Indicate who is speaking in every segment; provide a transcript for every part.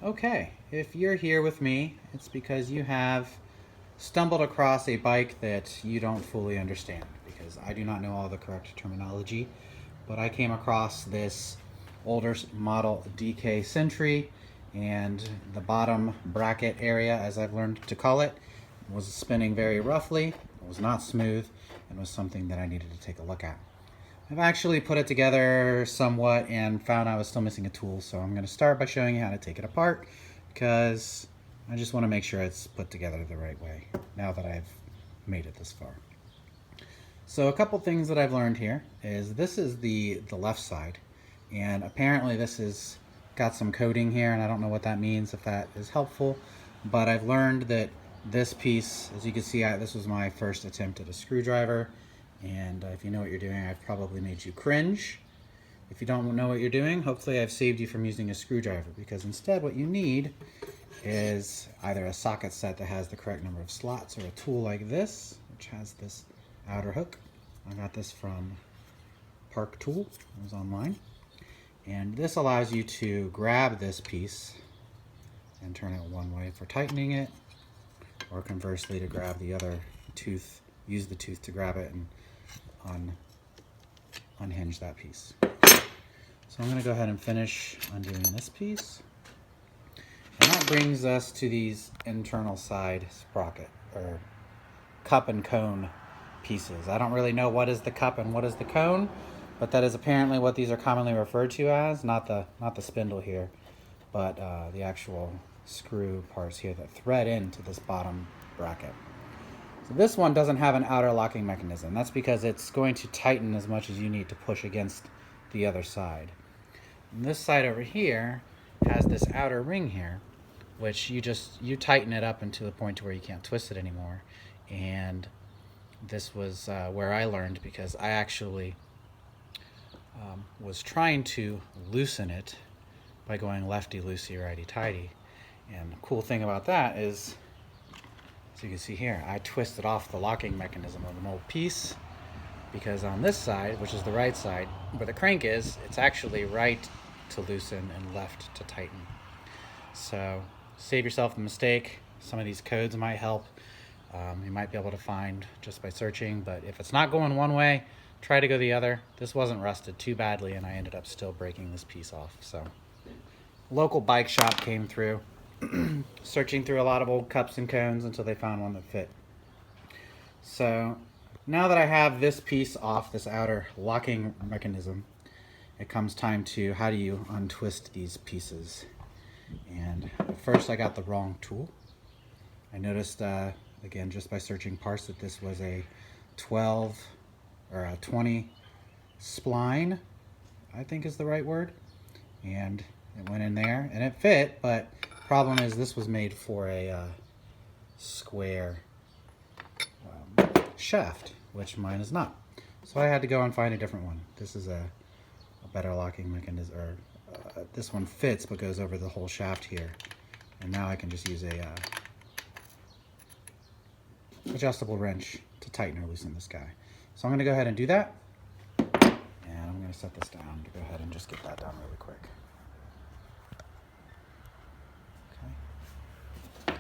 Speaker 1: Okay, if you're here with me, it's because you have stumbled across a bike that you don't fully understand, because I do not know all the correct terminology, but I came across this older model DK Century, and the bottom bracket area, as I've learned to call it, was spinning very roughly, it was not smooth, and was something that I needed to take a look at. I've actually put it together somewhat and found I was still missing a tool, so I'm going to start by showing you how to take it apart, because I just want to make sure it's put together the right way now that I've made it this far. So a couple things that I've learned here is this is the left side, and apparently this has got some coating here, and I don't know what that means, if that is helpful, but I've learned that this piece, as you can see, this was my first attempt at a screwdriver, and if you know what you're doing, I've probably made you cringe. If you don't know what you're doing, hopefully I've saved you from using a screwdriver, because instead what you need is either a socket set that has the correct number of slots, or a tool like this, which has this outer hook. I got this from Park Tool, it was online. And this allows you to grab this piece and turn it one way for tightening it, or conversely to grab the other tooth, use the tooth to grab it and unhinge that piece. So I'm going to go ahead and finish undoing this piece. And that brings us to these internal side sprocket, or cup and cone pieces. I don't really know what is the cup and what is the cone, but that is apparently what these are commonly referred to as, not the spindle here, but the actual screw parts here that thread into this bottom bracket. So this one doesn't have an outer locking mechanism. That's because it's going to tighten as much as you need to push against the other side. And this side over here has this outer ring here, which you tighten it up into the point to where you can't twist it anymore. And this was where I learned, because I actually was trying to loosen it by going lefty-loosey, righty-tighty. And the cool thing about that is, as you can see here, I twisted off the locking mechanism of the mold piece, because on this side, which is the right side, where the crank is, it's actually right to loosen and left to tighten. So save yourself the mistake. Some of these codes might help. You might be able to find just by searching, but if it's not going one way, try to go the other. This wasn't rusted too badly, and I ended up still breaking this piece off. So local bike shop came through, searching through a lot of old cups and cones until they found one that fit. So now that I have this piece off, this outer locking mechanism, it comes time to, how do you untwist these pieces? And at first I got the wrong tool. I noticed, again, just by searching parts, that this was a 12 or a 20 spline, I think is the right word. And it went in there and it fit, but problem is this was made for a square shaft, which mine is not. So I had to go and find a different one. This is a better locking mechanism, or this one fits but goes over the whole shaft here. And now I can just use a adjustable wrench to tighten or loosen this guy. So I'm going to go ahead and do that, and I'm going to set this down to go ahead and just get that done really quick. Okay.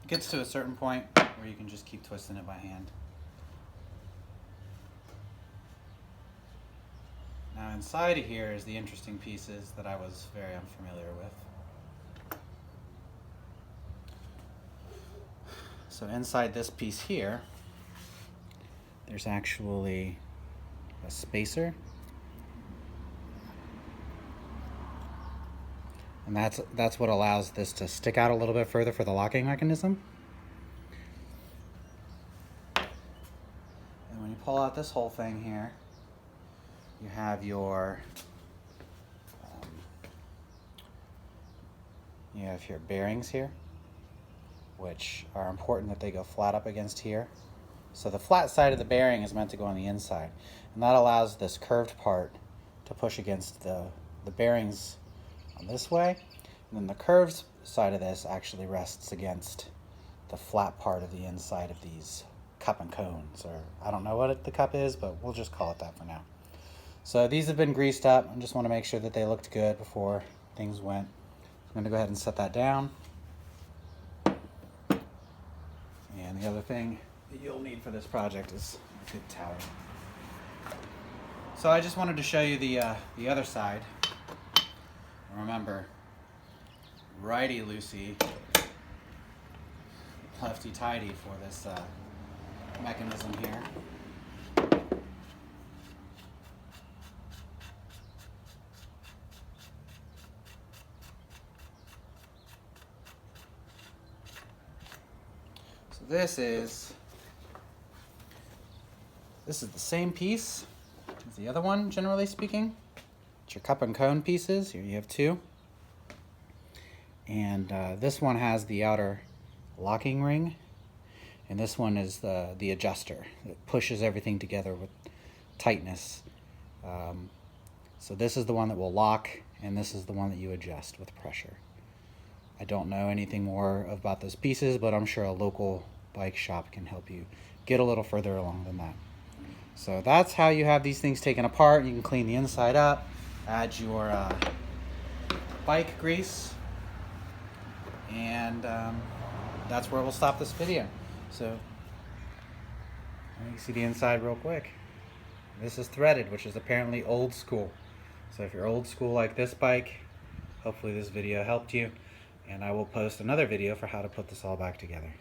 Speaker 1: It gets to a certain point where you can just keep twisting it by hand. Now inside of here is the interesting pieces that I was very unfamiliar with. So inside this piece here, there's actually a spacer. And that's what allows this to stick out a little bit further for the locking mechanism. And when you pull out this whole thing here, you have your bearings here, which are important that they go flat up against here. So the flat side of the bearing is meant to go on the inside, and that allows this curved part to push against the bearings on this way. And then the curved side of this actually rests against the flat part of the inside of these cup and cones, or I don't know what the cup is, but we'll just call it that for now. So these have been greased up. I just want to make sure that they looked good before things went. I'm going to go ahead and set that down. And the other thing that you'll need for this project is a good tower. So I just wanted to show you the other side. Remember, righty loosey, lefty tighty for this mechanism here. So this is the same piece as the other one, generally speaking. It's your cup and cone pieces. Here you have two. And this one has the outer locking ring, and this one is the adjuster that pushes everything together with tightness. So this is the one that will lock, and this is the one that you adjust with pressure. I don't know anything more about those pieces, but I'm sure a local bike shop can help you get a little further along than that. So that's how you have these things taken apart. You can clean the inside up, add your bike grease, and that's where we'll stop this video. So let me see the inside real quick. This is threaded, which is apparently old school. So if you're old school like this bike, hopefully this video helped you, and I will post another video for how to put this all back together.